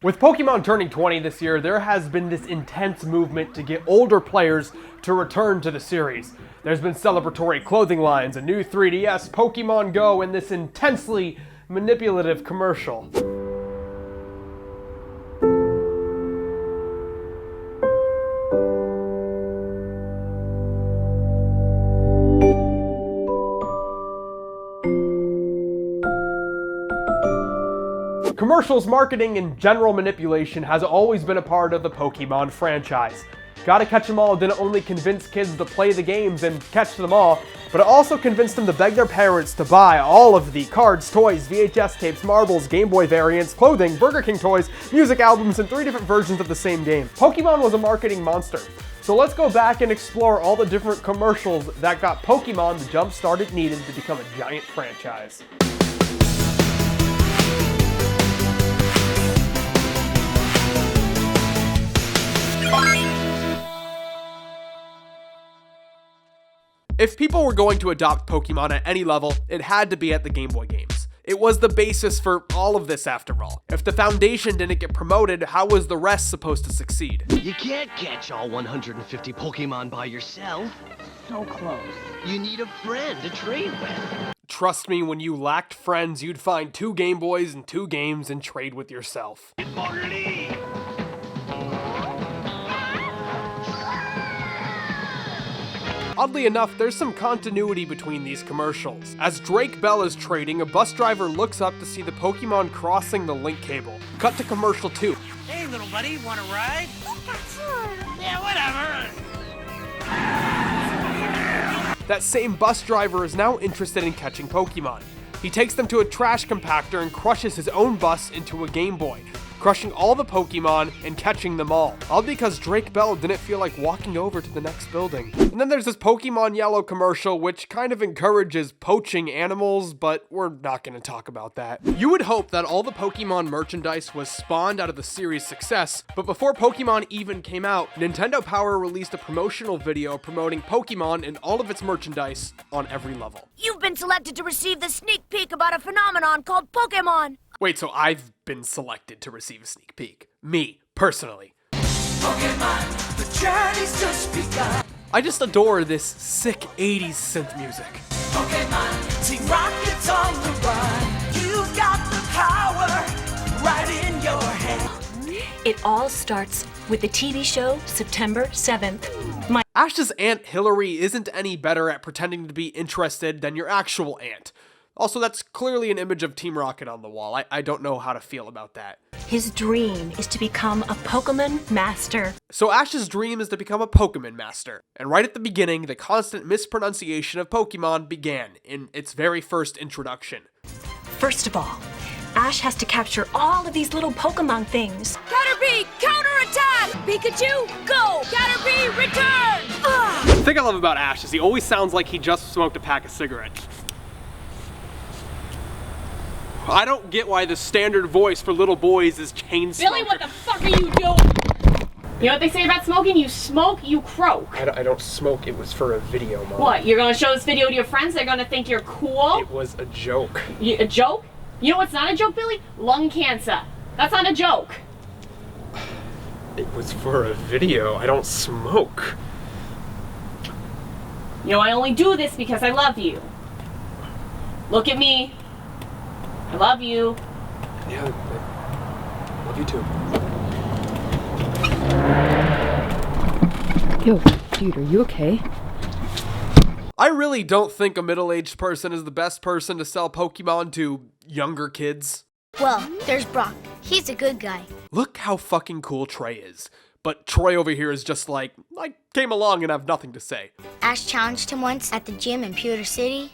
With Pokemon turning 20 this year, there has been this intense movement to get older players to return to the series. There's been celebratory clothing lines, a new 3DS, Pokemon Go, and this intensely manipulative commercial. Commercials, marketing, and general manipulation has always been a part of the Pokemon franchise. Gotta Catch 'em All didn't only convince kids to play the games and catch them all, but it also convinced them to beg their parents to buy all of the cards, toys, VHS tapes, marbles, Game Boy variants, clothing, Burger King toys, music albums, and 3 different versions of the same game. Pokemon was a marketing monster. So let's go back and explore all the different commercials that got Pokemon the jump start it needed to become a giant franchise. If people were going to adopt Pokemon at any level, it had to be at the Game Boy games. It was the basis for all of this after all. If the foundation didn't get promoted, how was the rest supposed to succeed? You can't catch all 150 Pokemon by yourself. So close. You need a friend to trade with. Trust me, when you lacked friends, you'd find 2 Game Boys and 2 games and trade with yourself. Oddly enough, there's some continuity between these commercials. As Drake Bell is trading, a bus driver looks up to see the Pokemon crossing the link cable. Cut to commercial 2. Hey, little buddy, want a ride? Yeah, whatever. That same bus driver is now interested in catching Pokemon. He takes them to a trash compactor and crushes his own bus into a Game Boy, crushing all the Pokemon and catching them all because Drake Bell didn't feel like walking over to the next building. And then there's this Pokemon Yellow commercial which kind of encourages poaching animals, but we're not going to talk about that. You would hope that all the Pokemon merchandise was spawned out of the series' success, but before Pokemon even came out, Nintendo Power released a promotional video promoting Pokemon and all of its merchandise on every level. You've been selected to receive the sneak peek about a phenomenon called Pokémon. Wait, so I've been selected to receive a sneak peek? Me, personally. Pokemon, the journey's just begun. I just adore this sick 80s synth music. Pokemon, Team Rocket's on the run. You've got the power right in your hand. It all starts with the TV show September 7th. Ash's Aunt Hillary isn't any better at pretending to be interested than your actual aunt. Also, that's clearly an image of Team Rocket on the wall. I don't know how to feel about that. His dream is to become a Pokemon master. So Ash's dream is to become a Pokemon master. And right at the beginning, the constant mispronunciation of Pokemon began in its very first introduction. First of all, Ash has to capture all of these little Pokemon things. Caterpie, counterattack! Pikachu, go! Caterpie, return! The thing I love about Ash is he always sounds like he just smoked a pack of cigarettes. I don't get why the standard voice for little boys is chain smoker. Billy, what the fuck are you doing? You know what they say about smoking? You smoke, you croak. I don't smoke. It was for a video, Mom. What, you're gonna show this video to your friends? They're gonna think you're cool? It was a joke. A joke? You know what's not a joke, Billy? Lung cancer. That's not a joke. It was for a video. I don't smoke. You know, I only do this because I love you. Look at me. I love you. Yeah, I love you too. Yo, dude, are you okay? I really don't think a middle-aged person is the best person to sell Pokemon to younger kids. Well, there's Brock. He's a good guy. Look how fucking cool Trey is. But Troy over here is just like, I came along and have nothing to say. Ash challenged him once at the gym in Pewter City,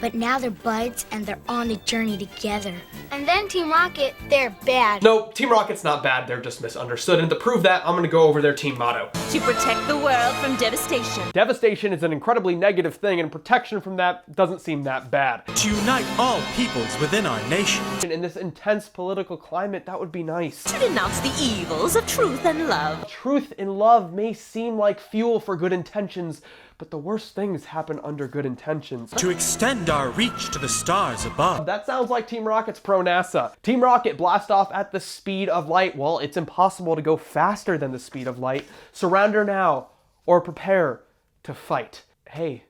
but now they're buds and they're on the journey together. And then Team Rocket, they're bad. No, Team Rocket's not bad, they're just misunderstood. And to prove that, I'm gonna go over their team motto. To protect the world from devastation. Devastation is an incredibly negative thing, and protection from that doesn't seem that bad. To unite all peoples within our nation. In this intense political climate, that would be nice. To denounce the evils of truth and love. Truth and love may seem like fuel for good intentions, But the worst things happen under good intentions. To extend our reach to the stars above. That sounds like Team Rocket's pro NASA. Team Rocket blast off at the speed of light. Well, it's impossible to go faster than the speed of light. Surrender now, or prepare to fight. Hey,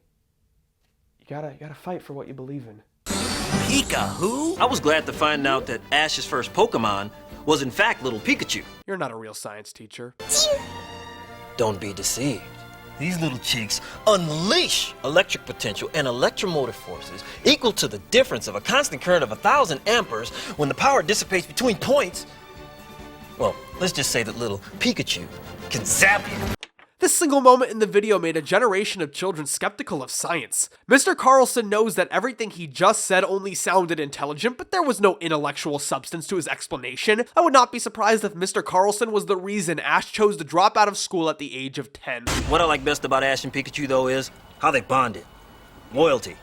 you gotta fight for what you believe in. Pika who? I was glad to find out that Ash's first Pokemon was in fact little Pikachu. You're not a real science teacher. Don't be deceived. These little cheeks unleash electric potential and electromotive forces equal to the difference of a constant current of 1,000 amperes when the power dissipates between points. Well, let's just say that little Pikachu can zap you. This single moment in the video made a generation of children skeptical of science. Mr. Carlson knows that everything he just said only sounded intelligent, but there was no intellectual substance to his explanation. I would not be surprised if Mr. Carlson was the reason Ash chose to drop out of school at the age of 10. What I like best about Ash and Pikachu, though, is how they bonded. Loyalty.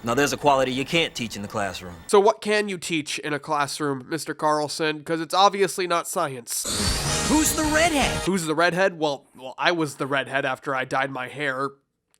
Now, there's a quality you can't teach in the classroom. So what can you teach in a classroom, Mr. Carlson? Because it's obviously not science. Who's the redhead? Who's the redhead? Well, I was the redhead after I dyed my hair.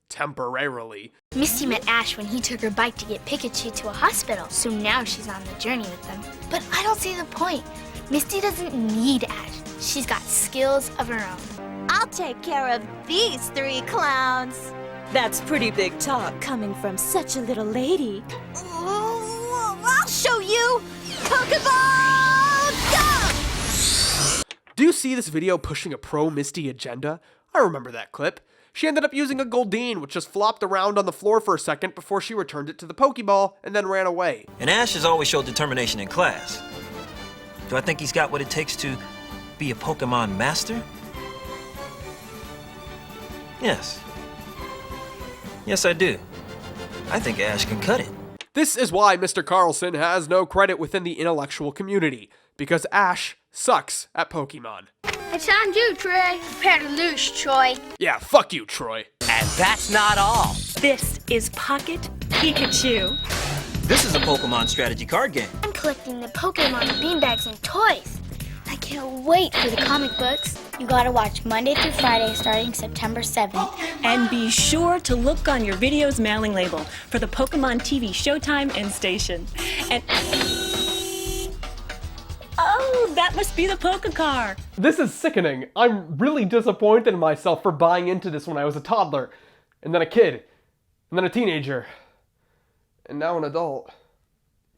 Temporarily. Misty met Ash when he took her bike to get Pikachu to a hospital, so now she's on the journey with them. But I don't see the point. Misty doesn't need Ash. She's got skills of her own. I'll take care of these 3 clowns. That's pretty big talk coming from such a little lady. I'll show you! Pokeball! Go! Do you see this video pushing a pro-Misty agenda? I remember that clip. She ended up using a Goldeen, which just flopped around on the floor for a second before she returned it to the Pokeball and then ran away. And Ash has always showed determination in class. Do I think he's got what it takes to be a Pokemon master? Yes. Yes, I do. I think Ash can cut it. This is why Mr. Carlson has no credit within the intellectual community, because Ash sucks at Pokemon. It's on you, Troy. Prepare to lose, Troy. Yeah, fuck you, Troy. And that's not all. This is Pocket Pikachu. This is a Pokemon strategy card game. I'm collecting the Pokemon beanbags and toys. I can't wait for the comic books. You gotta watch Monday through Friday starting September 7th. And be sure to look on your video's mailing label for the Pokemon TV showtime and station. And oh, that must be the Pokecar. This is sickening. I'm really disappointed in myself for buying into this when I was a toddler, and then a kid, and then a teenager, and now an adult.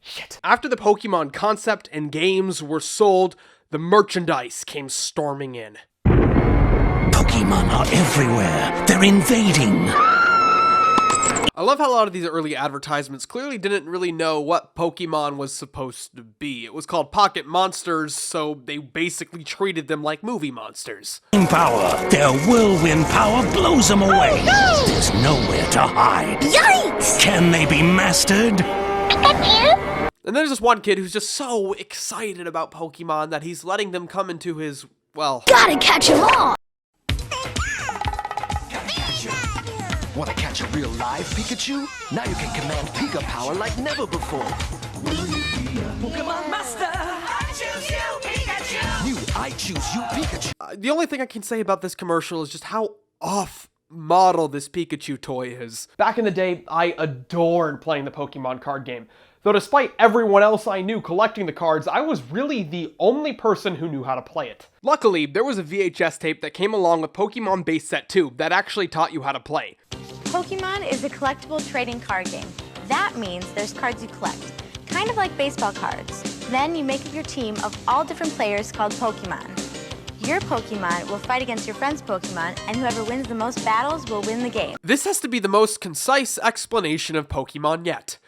Shit. After the Pokemon concept and games were sold, the merchandise came storming in. Pokemon are everywhere. They're invading. I love how a lot of these early advertisements clearly didn't really know what Pokemon was supposed to be. It was called Pocket Monsters, so they basically treated them like movie monsters. Power. Their whirlwind power blows them away. Oh, no! There's nowhere to hide. Yikes! Can they be mastered? And there's this one kid who's just so excited about Pokemon that he's letting them come into his, well... Gotta catch them all! Want to catch a real live Pikachu? Now you can command Pika power like never before. Pokemon Master! I choose you, Pikachu! New I Choose You Pikachu. The only thing I can say about this commercial is just how off-model this Pikachu toy is. Back in the day, I adored playing the Pokemon card game. Though despite everyone else I knew collecting the cards, I was really the only person who knew how to play it. Luckily, there was a VHS tape that came along with Pokemon Base Set 2 that actually taught you how to play. Pokemon is a collectible trading card game. That means there's cards you collect, kind of like baseball cards. Then you make up your team of all different players called Pokemon. Your Pokemon will fight against your friend's Pokemon, and whoever wins the most battles will win the game. This has to be the most concise explanation of Pokemon yet.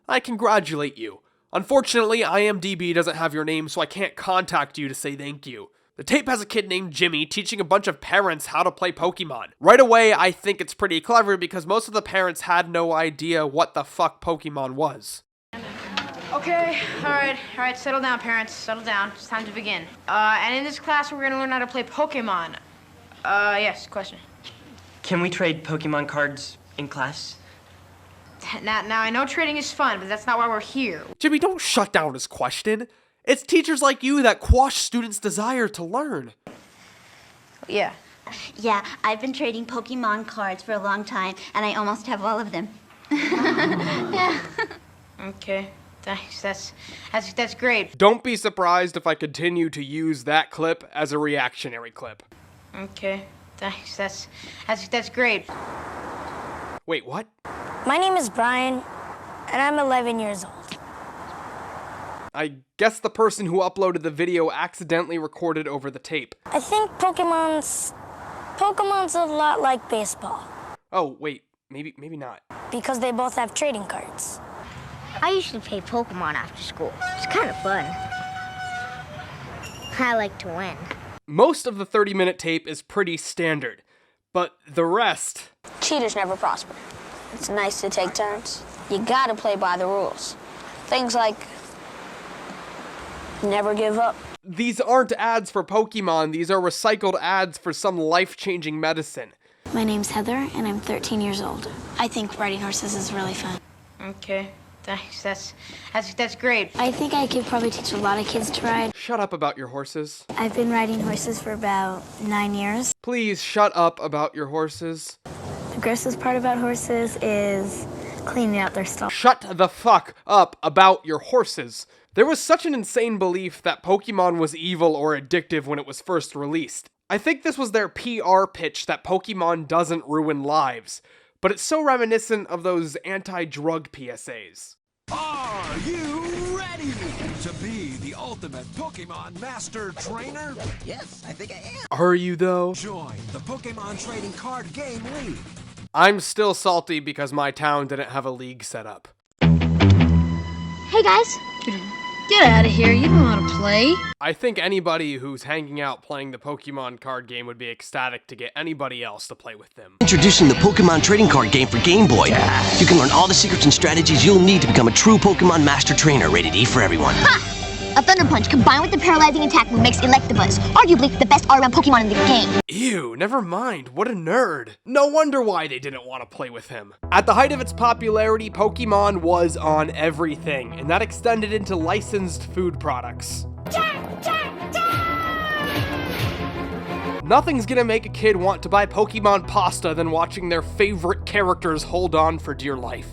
I congratulate you. Unfortunately, IMDb doesn't have your name, so I can't contact you to say thank you. The tape has a kid named Jimmy teaching a bunch of parents how to play Pokemon. Right away, I think it's pretty clever because most of the parents had no idea what the fuck Pokemon was. Okay, alright, settle down, parents, settle down. It's time to begin. And in this class, we're gonna learn how to play Pokemon. Yes, question. Can we trade Pokemon cards in class? Now, I know trading is fun, but that's not why we're here. Jimmy, don't shut down his question. It's teachers like you that quash students' desire to learn. Yeah, Yeah, I've been trading Pokemon cards for a long time, and I almost have all of them. Yeah. Okay, thanks. That's great. Don't be surprised if I continue to use that clip as a reactionary clip. Okay, thanks. That's great. Wait, what? My name is Brian, and I'm 11 years old. I guess the person who uploaded the video accidentally recorded over the tape. I think Pokemon's a lot like baseball. Oh, wait, maybe not. Because they both have trading cards. I usually play Pokemon after school. It's kind of fun. I like to win. Most of the 30-minute tape is pretty standard, but the rest... Cheaters never prosper. It's nice to take turns. You gotta play by the rules. Things like never give up. These aren't ads for Pokemon, these are recycled ads for some life-changing medicine. My name's Heather, and I'm 13 years old. I think riding horses is really fun. Okay, thanks. That's great. I think I could probably teach a lot of kids to ride. Shut up about your horses. I've been riding horses for about 9 years. Please shut up about your horses. The grossest part about horses is cleaning out their stall. Shut the fuck up about your horses. There was such an insane belief that Pokemon was evil or addictive when it was first released. I think this was their PR pitch that Pokemon doesn't ruin lives, but it's so reminiscent of those anti-drug PSAs. Are you ready to be the ultimate Pokemon Master Trainer? Yes, I think I am. Are you though? Join the Pokemon Trading Card Game League. I'm still salty because my town didn't have a league set up. Hey guys. Get out of here, you don't know how to play. I think anybody who's hanging out playing the Pokemon card game would be ecstatic to get anybody else to play with them. Introducing the Pokemon Trading Card Game for Game Boy. You can learn all the secrets and strategies you'll need to become a true Pokemon Master Trainer, rated E for everyone. Ha! A Thunder Punch combined with the paralyzing attack move makes Electabuzz arguably the best all-around Pokemon in the game. Ew, never mind, what a nerd. No wonder why they didn't want to play with him. At the height of its popularity, Pokemon was on everything, and that extended into licensed food products. Nothing's gonna make a kid want to buy Pokemon pasta than watching their favorite characters hold on for dear life.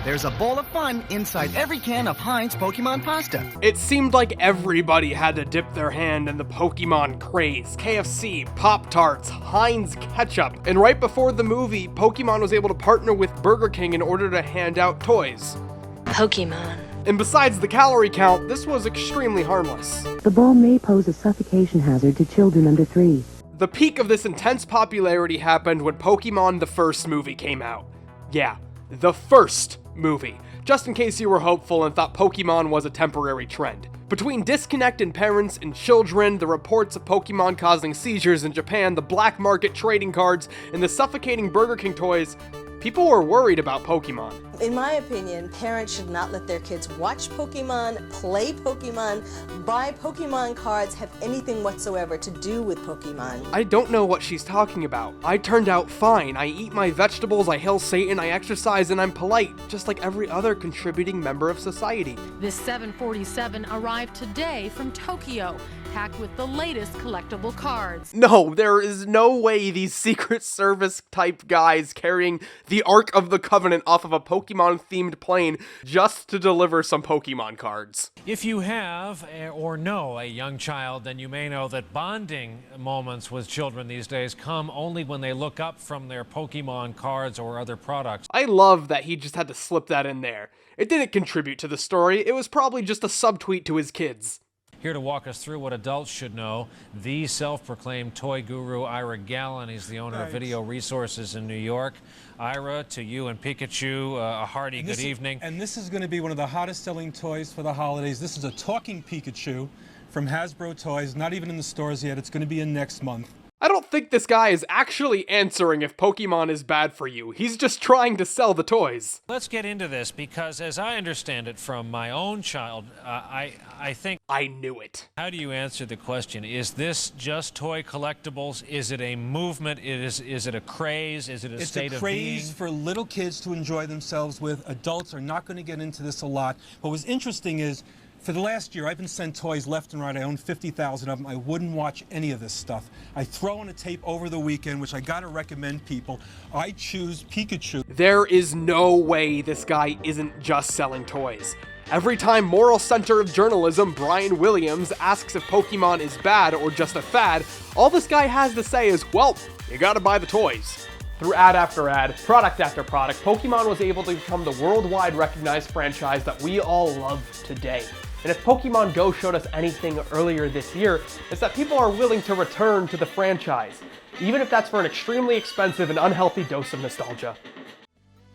There's a bowl of fun inside every can of Heinz Pokemon pasta. It seemed like everybody had to dip their hand in the Pokemon craze. KFC, Pop-Tarts, Heinz ketchup. And right before the movie, Pokemon was able to partner with Burger King in order to hand out toys. Pokemon. And besides the calorie count, this was extremely harmless. The ball may pose a suffocation hazard to children under 3. The peak of this intense popularity happened when Pokemon the First movie came out. Yeah, the first movie, just in case you were hopeful and thought Pokemon was a temporary trend. Between disconnect in parents and children, the reports of Pokemon causing seizures in Japan, the black market trading cards, and the suffocating Burger King toys, people were worried about Pokemon. In my opinion, parents should not let their kids watch Pokemon, play Pokemon, buy Pokemon cards, have anything whatsoever to do with Pokemon. I don't know what she's talking about. I turned out fine. I eat my vegetables, I hail Satan, I exercise, and I'm polite, just like every other contributing member of society. This 747 arrived today from Tokyo, packed with the latest collectible cards. No, there is no way these Secret Service type guys carrying the Ark of the Covenant off of a Pokemon-themed plane just to deliver some Pokemon cards. If you have or know a young child, then you may know that bonding moments with children these days come only when they look up from their Pokemon cards or other products. I love that he just had to slip that in there. It didn't contribute to the story, it was probably just a subtweet to his kids. Here to walk us through what adults should know, the self-proclaimed toy guru, Ira Gallen. He's the owner of Video Resources in New York. Ira, to you and Pikachu, a hearty good evening. And this is going to be one of the hottest selling toys for the holidays. This is a talking Pikachu from Hasbro Toys, not even in the stores yet. It's going to be in next month. I don't think this guy is actually answering if Pokemon is bad for you. He's just trying to sell the toys. Let's get into this because, as I understand it from my own child, I think... I knew it. How do you answer the question? Is this just toy collectibles? Is it a movement? Is it a craze? Is it a state of being? It's a craze for little kids to enjoy themselves with. Adults are not going to get into this a lot. What was interesting is For the last year, I've been sent toys left and right. I own 50,000 of them. I wouldn't watch any of this stuff. I throw in a tape over the weekend, which I gotta recommend people. I choose Pikachu. There is no way this guy isn't just selling toys. Every time moral center of journalism Brian Williams asks if Pokemon is bad or just a fad, all this guy has to say is, well, you gotta buy the toys. Through ad after ad, product after product, Pokemon was able to become the worldwide recognized franchise that we all love today. And if Pokemon Go showed us anything earlier this year, it's that people are willing to return to the franchise, even if that's for an extremely expensive and unhealthy dose of nostalgia.